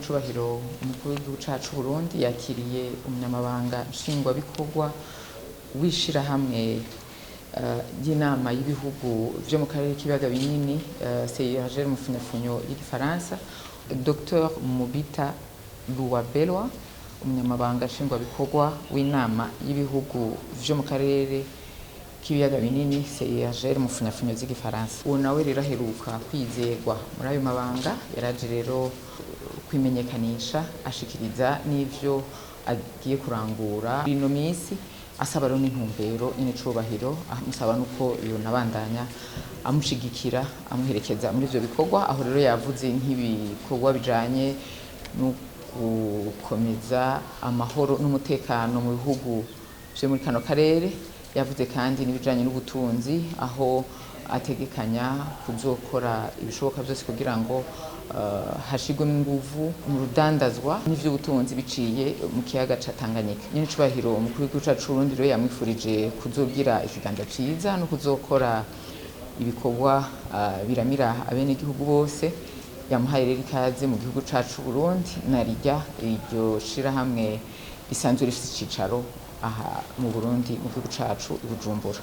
Nyenicubahiro umukuru w'igihugu cacu Burundi yakiriye umunyamabanga nshingwabikorwa w'ishirahamwe y'inama y'ibihugu vyo mu karere k'ibiyaga binini CIRGL mu funyafunyo y'igifaransa, Dr Mubita Luwabelwa, umunyamabanga nshingwabikorwa w'inama y'ibihugu vyo mu karere k'ibiyaga binini CIRGL mu funyafunyo z'igifaransa. Uwo nawe rero aheruka kwizegwa muri ayo mabanga, yaraje rero kwimenyekanisha ashikiriza n'ivyo agiye kurangura ino misi, asaba rero n'intumbero Nyenicubahiro, amusaba nuko yonabandanya amushigikira amuherekeza muri ivyo bikorwa. Aho rero yavuze nk'ibikorwa bijanye no gukomeza amahoro n'umutekano mu bihugu vyo muri kano karere. Yavuze kandi n'ibijanye n'ubutunzi, aho ategekanya kuzokora ibishoboka vyose kugira ngo hashigwemo inguvu mu rudandazwa n'ivy'ubutunzi biciye mu kiyaga ca Tanganyika. Nyenicubahiro umukuru w'igihugu cacu Burundi rero yamwifurije kuzogira ikiganza ciza no kuzokora ibikorwa biramira abenegihugu bose. Yamuhaye rero ikaze mu gihugu cacu Burundi, narirya iryo shirahamwe risanzwe rifise icicaro aha mu Burundi mu gihugu cacu i Bujumbura.